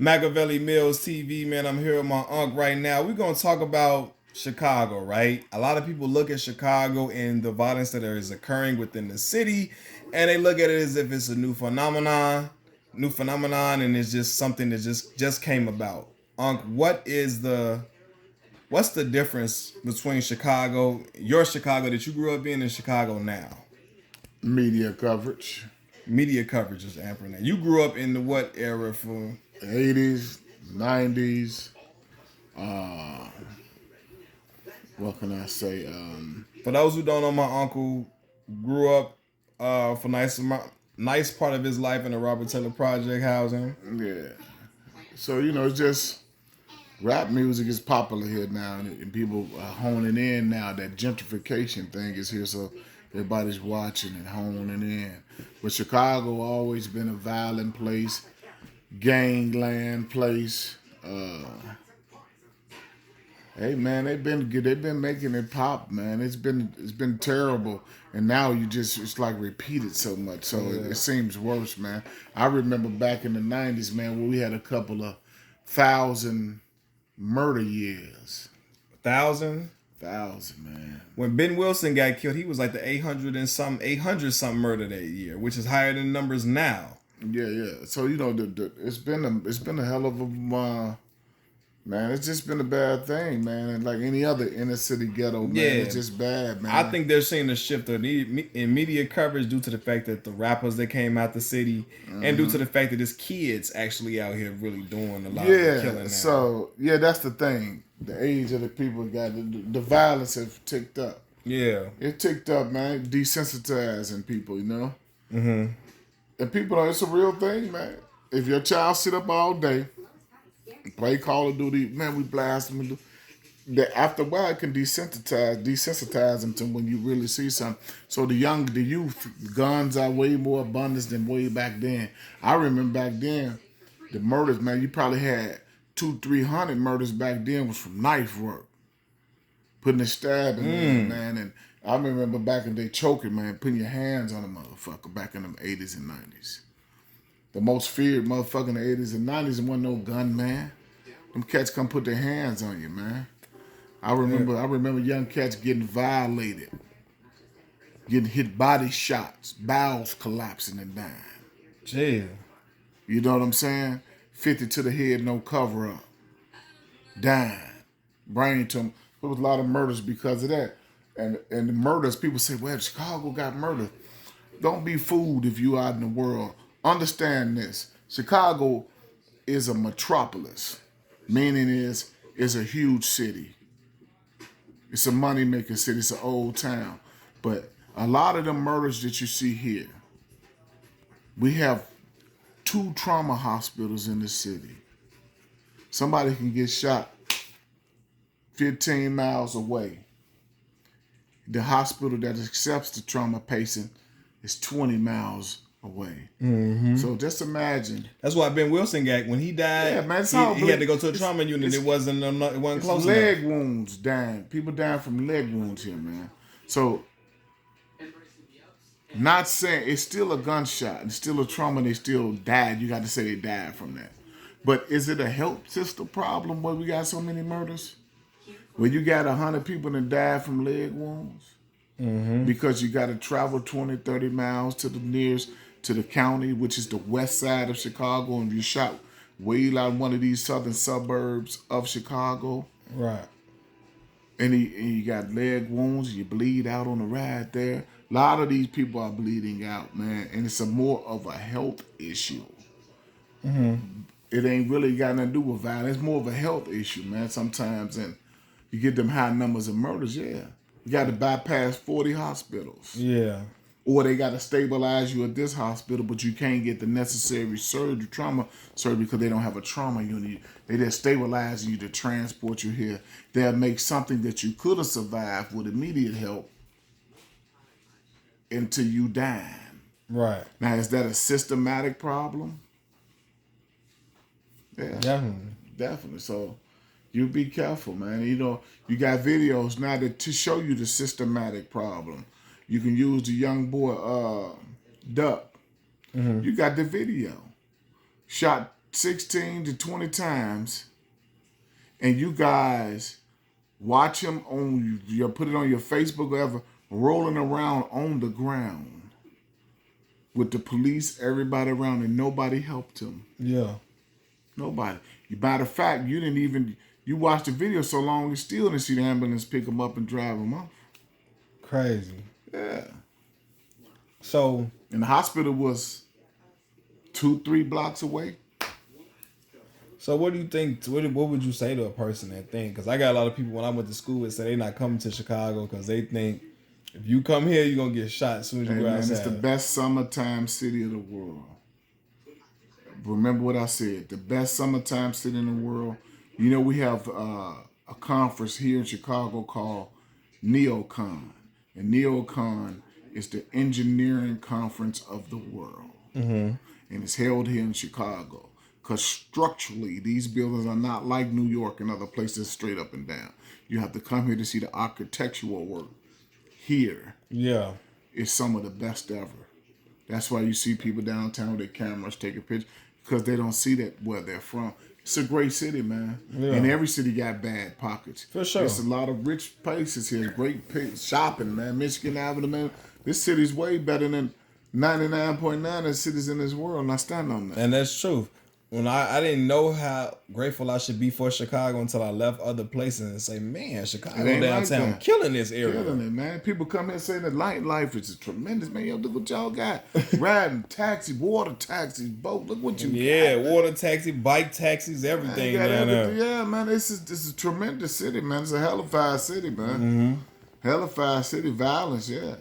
Machiavelli Mills TV, man. I'm here with my uncle right now. We're gonna talk about Chicago, right? A lot of people look at Chicago and the violence that is occurring within the city, and they look at it as if it's a new phenomenon, and it's just something that just came about. Unc, what's the difference between Chicago, your Chicago that you grew up in, and Chicago now? Media coverage. Media coverage is ample now. You grew up in the what era for? 80s, 90s. Uh, what can I say? For those who don't know, my uncle grew up for nice part of his life in the Robert Taylor Project housing. Yeah. So, it's just rap music is popular here now, and people are honing in now. That gentrification thing is here, so everybody's watching and honing in. But Chicago always been a violent place, gangland place. Hey man, they've been making it pop, man. It's been terrible, and now it's like repeated so much, so it seems worse, man. I remember back in the '90s, man, when we had a couple of thousand murder years. 1,000. Thousand, man. When Ben Wilson got killed, he was like the 800 something murder that year, which is higher than numbers now. Yeah, yeah. So it's been a hell of a man. It's just been a bad thing, man. And like any other inner city ghetto, man, Yeah, it's just bad, man. I think they're seeing a shift in media coverage due to the fact that the rappers that came out the city, and due to the fact that there's kids actually out here really doing a lot of the killing now. So that's the thing. The age of the people got the violence have ticked up. Yeah. It ticked up, man. Desensitizing people, And people, it's a real thing, man. If your child sit up all day, play Call of Duty, man, we blast them. After a while, it can desensitize them to when you really see something. So the youth, guns are way more abundant than way back then. I remember back then, the murders, man, you probably had 200-300 murders back then was from knife work, putting a stab in there, man. And I remember back in the day choking, man, putting your hands on a motherfucker back in the 80s and 90s. The most feared motherfucker in the 80s and 90s wasn't no gun, man. Them cats come put their hands on you, man. I remember young cats getting violated, getting hit body shots, bowels collapsing and dying. Jail. You know what I'm saying? 50 to the head, no cover up. Dying. Brain tumor. There was a lot of murders because of that. And the murders, people say, well, Chicago got murdered. Don't be fooled if you out in the world. Understand this. Chicago is a metropolis. Meaning is a huge city. It's a money-making city. It's an old town. But a lot of the murders that you see here, we have 2 trauma hospitals in the city. Somebody can get shot 15 miles away. The hospital that accepts the trauma patient is 20 miles away. Mm-hmm. So just imagine. That's why Ben Wilson got when he died. Yeah, man, he had to go to a trauma unit. It wasn't close leg enough. wounds dying. People dying from leg wounds here, man. So, not saying it's still a gunshot. It's still a trauma. They still died. You got to say they died from that. But is it a health system problem where we got so many murders? Where you got 100 people that died from leg wounds? Mm-hmm. Because you got to travel 20, 30 miles to the nearest, to the county, which is the west side of Chicago, and you shot way out one of these southern suburbs of Chicago. Right. And you got leg wounds, you bleed out on the ride there. A lot of these people are bleeding out, man, and it's more of a health issue. Mm-hmm. It ain't really got nothing to do with violence. It's more of a health issue, man, sometimes. And you get them high numbers of murders, yeah. You got to bypass 40 hospitals. Yeah. Or they got to stabilize you at this hospital, but you can't get the necessary trauma surgery because they don't have a trauma unit. They just stabilize you to transport you here. They'll make something that you could have survived with immediate help until you die. Right. Now, is that a systematic problem? Yeah. Definitely. So you be careful, man. You got videos now to show you the systematic problem. You can use the young boy, Duck. Mm-hmm. You got the video. Shot 16 to 20 times, and you guys watch him on you put it on your Facebook or ever rolling around on the ground with the police, everybody around, and nobody helped him. Yeah. Nobody. Matter of fact, you watched the video so long, you still didn't see the ambulance pick him up and drive him off. Crazy. Yeah. So, And the hospital was 2-3 blocks away. so what do you think? What would you say to a person that think? Because I got a lot of people when I went to school that say they not coming to Chicago because they think if you come here, you're gonna get shot as soon as you Hey go man, outside. it's the best summertime city of the world. Remember what I said. The best summertime city in the world. You know, we have a conference here in Chicago called NeoCon. And NeoCon is the engineering conference of the world. And it's held here in Chicago. Because structurally, these buildings are not like New York and other places straight up and down. You have to come here to see the architectural work. Here Yeah. is some of the best ever. That's why you see people downtown with their cameras taking pictures, because they don't see that where they're from. It's a great city, man. Yeah. And every city got bad pockets. For sure. There's a lot of rich places here. Great shopping, man. Michigan Avenue, man. This city's way better than 99.9 of cities in this world. And I stand on that. And that's true. When I didn't know how grateful I should be for Chicago until I left other places and say, man, Chicago It ain't like downtown that. killing this area. Killing it, man. People come here and say that life is tremendous, man. Yo, look what y'all got. Riding taxi, water taxis, boat. Look what you Yeah, got. water taxi, bike taxis, everything You got down there. everything. Yeah, man. This is a tremendous city, man. It's a hellified city, man. Hellified city, violence, yeah.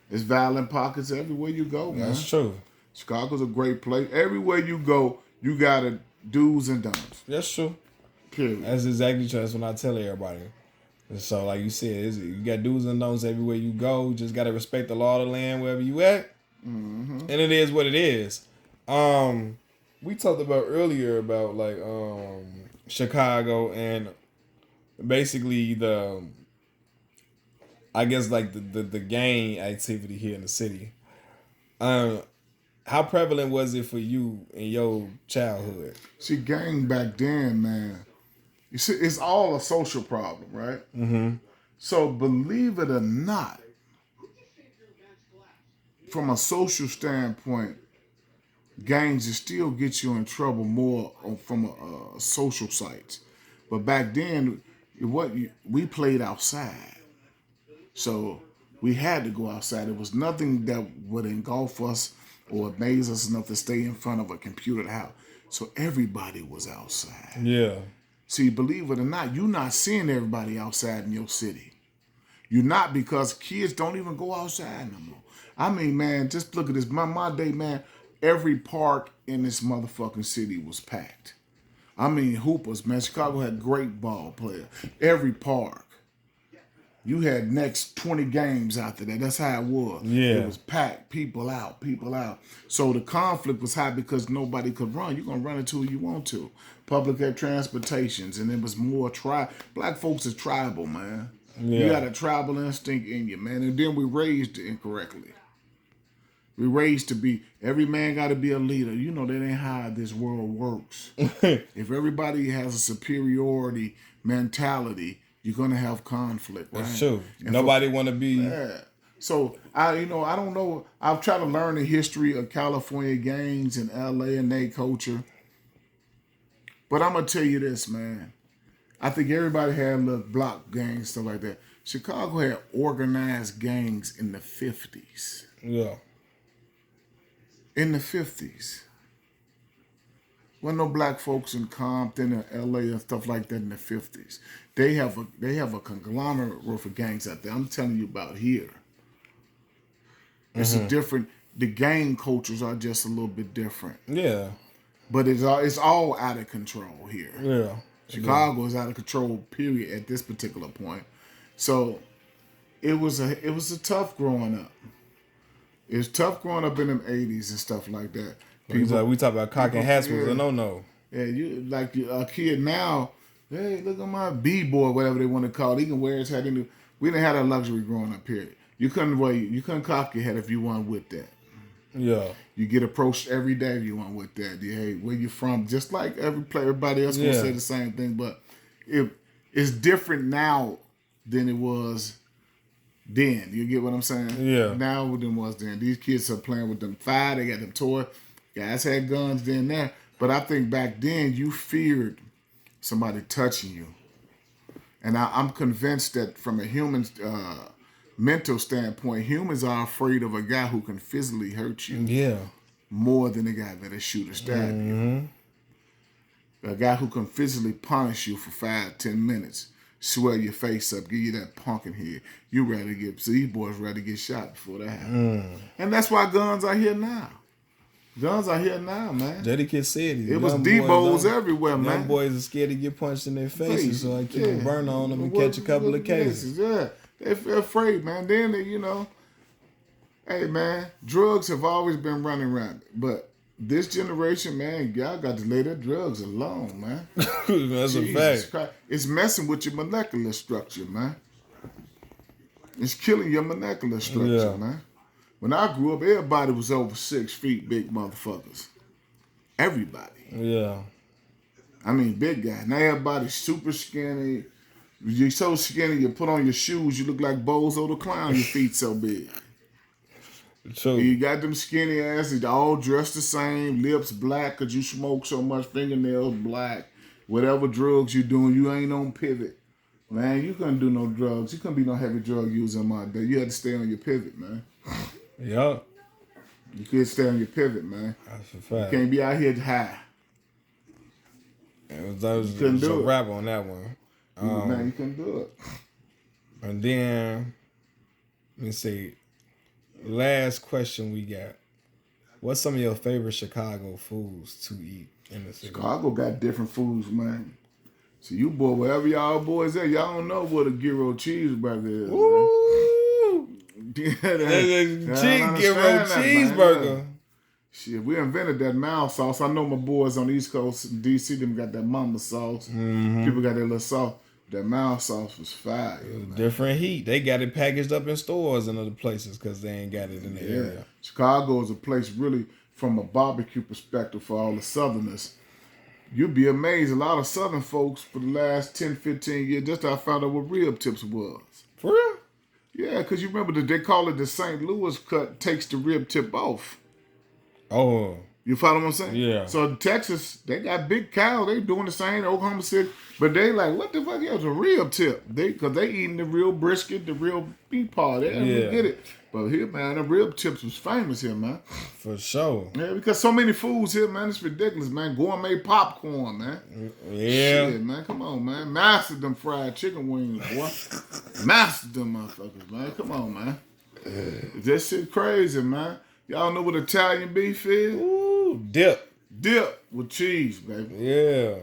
It's violent pockets everywhere you go, man. That's true. Chicago's a great place. Everywhere you go, you got a do's and don'ts. That's true. Period. That's exactly true. That's what I tell everybody. And so, like you said, you got do's and don'ts everywhere you go. You just got to respect the law of the land wherever you at. And it is what it is. We talked about earlier about like Chicago and basically I guess like the gang activity here in the city. How prevalent was it for you in your childhood? See, gang back then, man, you see, it's all a social problem, right? Mm-hmm. So believe it or not, from a social standpoint, gangs will still get you in trouble more from a social sites. But back then, we played outside. So we had to go outside. It was nothing that would engulf us or amaze us enough to stay in front of a computer house. So everybody was outside. Yeah. See, believe it or not, you're not seeing everybody outside in your city. You're not, because kids don't even go outside no more. I mean, man, just look at this. My day, man, every park in this motherfucking city was packed. I mean, hoopers, man. Chicago had great ball players. Every park. You had next 20 games after that. That's how it was. Yeah. It was packed. People out. So the conflict was high because nobody could run. You're going to run into who you want to. Public transportations. And it was more Black folks is tribal, man. Yeah. You got a tribal instinct in you, man. And then we raised incorrectly. We raised to be, every man got to be a leader. You know, that ain't how this world works. If everybody has a superiority mentality, you're going to have conflict, right? That's true. And Nobody want to be. yeah. So, I don't know. I've tried to learn the history of California gangs and LA and their culture. But I'm going to tell you this, man. I think everybody had little block gangs, stuff like that. Chicago had organized gangs in the 50s. Yeah. In the 50s. Wasn't no black folks in Compton or LA and stuff like that in the 50s. They have a conglomerate of gangs out there. I'm telling you about here. It's a different. The gang cultures are just a little bit different. Yeah. But it's all out of control here. Yeah. Chicago is out of control, period, at this particular point. So it was a tough growing up. It was tough growing up in them 80s and stuff like that. We talk about cock and hats was a no. Yeah, you like a kid now. Hey, look at my B-boy, whatever they want to call it. He can wear his hat. We didn't have that luxury growing up here. You couldn't cock your head if you weren't with that. Yeah. You get approached every day if you want with that. Hey, where you from? Just like everybody else gonna say the same thing, but it's different now than it was then. You get what I'm saying? Yeah. Now than it was then. These kids are playing with them fire. They got them toy. Guys had guns then there. But I think back then you feared somebody touching you. And I'm convinced that from a human mental standpoint, humans are afraid of a guy who can physically hurt you. Yeah. More than a guy that'll shoot or stab you. A guy who can physically punish you for 5-10 minutes, swell your face up, give you that punking head. You ready to get, so these boys ready to get shot before that happens. And that's why guns are here now. Guns are here now, man. Jadakiss said it was Debo's everywhere, man. Young boys are scared to get punched in their faces, so I keep a burn on them and catch a couple of cases. Yeah, they're afraid, man. Then they, hey, man, drugs have always been running rampant, but this generation, man, y'all got to lay their drugs alone, man. That's a fact. Christ. It's messing with your molecular structure, man. It's killing your molecular structure, man. When I grew up, everybody was over 6 feet, big motherfuckers. Everybody. Yeah. I mean, big guy. Now everybody's super skinny. You're so skinny, you put on your shoes, you look like Bozo the Clown, your feet so big. True. You got them skinny asses, all dressed the same, lips black because you smoke so much, fingernails black. Whatever drugs you doing, you ain't on pivot. Man, you couldn't do no drugs. You couldn't be no heavy drug user in my day. You had to stay on your pivot, man. Yup. You couldn't stay on your pivot, man. That's a fact. You can't be out here high. That was a wrap on that one. Man, you couldn't do it. And then, let me see. Last question we got. What's some of your favorite Chicago foods to eat in the city? Chicago got different foods, man. So you boy, wherever y'all boys at, y'all don't know what a gyro cheeseburger is, Woo! man. Gyro cheeseburger. Man. Shit, we invented that mouth sauce. I know my boys on the East Coast, DC, them got that mama sauce. People got that little sauce. That mouth sauce was fire. Different heat. They got it packaged up in stores in other places because they ain't got it in the area. Chicago is a place really from a barbecue perspective for all the Southerners. You'd be amazed. A lot of Southern folks for the last 10, 15 years, just I found out what rib tips was. For real? Yeah, because you remember that they call it the St. Louis cut takes the rib tip off. Oh. You follow what I'm saying? Yeah. So in Texas, they got big cows. They doing the same. Oklahoma City. But they like, what the fuck is a rib tip? Because they eating the real brisket, the real beef part. They didn't get it. But here, man, the rib tips was famous here, man. For sure. Yeah, because so many foods here, man. It's ridiculous, man. Gourmet popcorn, man. Yeah. Shit, man. Come on, man. Master them fried chicken wings, boy. Master them motherfuckers, man. Come on, man. This shit crazy, man. Y'all know what Italian beef is? Ooh, dip. Dip with cheese, baby. Yeah.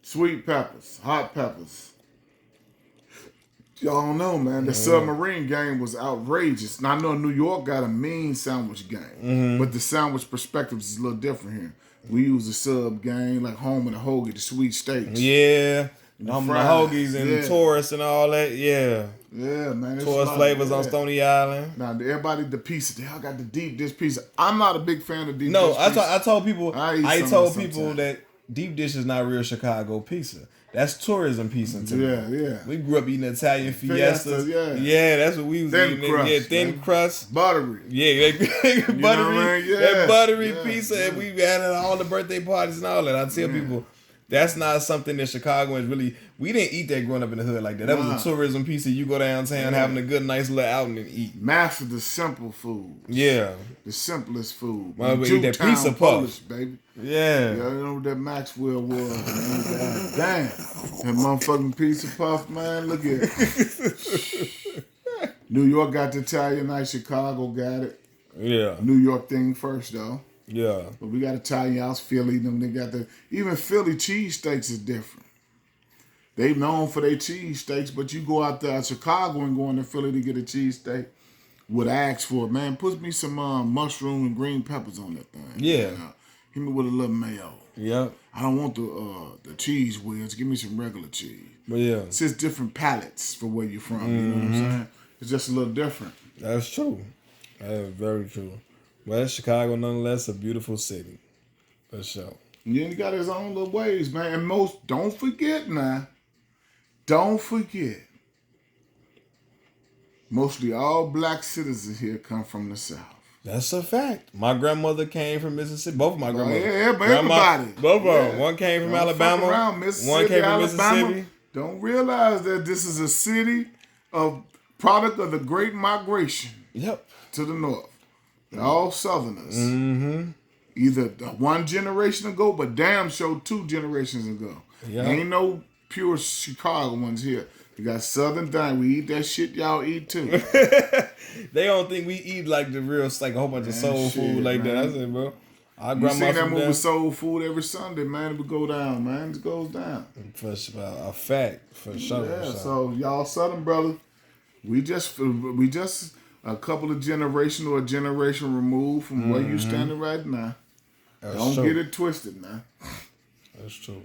Sweet peppers, hot peppers. Y'all don't know, man. The submarine game was outrageous. Now, I know New York got a mean sandwich game, but the sandwich perspective is a little different here. We use the sub game, like home and the hoagie, the sweet steaks. Yeah. The hoagies and the tourists and all that. Yeah. Yeah, man. Tourist flavors on Stony Island. Now, everybody, the pizza, they all got the deep dish pizza. I'm not a big fan of deep dish pizza. I told people that deep dish is not real Chicago pizza. That's tourism pizza to me. Yeah. We grew up eating Italian fiestas. Yeah, that's what we was thin eating. Crust, thin crust. Buttery. Yeah, that buttery, that buttery pizza. Yeah. And we had it at all the birthday parties and all that. I tell people, that's not something that Chicagoans really. We didn't eat that growing up in the hood like that. That was a tourism pizza. You go downtown having a good, nice little outing and eat. Master the simple food. Yeah. The simplest food. Well, we eat that pizza puff. Polish, baby. Yeah. You know what that Maxwell was, man. God damn. That motherfucking pizza puff, man. Look at it. New York got the Italian night. Chicago got it. Yeah. New York thing first, though. Yeah. But we got Italian house, Philly. Them they got even Philly cheesesteaks is different. They known for their cheesesteaks, but you go out there to Chicago and go into Philly to get a cheesesteak, would ask for it, man. Put me some mushroom and green peppers on that thing. Yeah. Hit me with a little mayo. Yep. I don't want the cheese whiz. Give me some regular cheese. But yeah. It's just different palates for where you're from. You know what I'm saying? It's just a little different. That's true. That is very true. Well, Chicago, nonetheless, a beautiful city. For sure. Yeah, he got his own little ways, man. And most, don't forget now, don't forget, mostly all black citizens here come from the South. That's a fact. My grandmother came from Mississippi. Both of my grandmothers. Yeah, but everybody. Both of them. Yeah. One came from Don't Alabama. fuck around, Mississippi, One came from Alabama. Mississippi. Don't realize that this is a city of product of the Great Migration Yep. to the north. They're all Southerners. Mm-hmm. Either one generation ago, but damn sure 2 generations ago. Yeah. Ain't no pure Chicago ones here. We got Southern thing. We eat that shit y'all eat too. They don't think we eat like the real, like a whole bunch of soul shit, food like that. man. I said, bro. Our You grandma seen that from movie down- Soul Food every Sunday, man. It would go down, man. It goes down. For sure, a fact, for sure. Yeah, for sure. so y'all Southern brothers, we just a couple of generation or a generation removed from where you standing right now. That's Don't true. get it twisted now. That's true.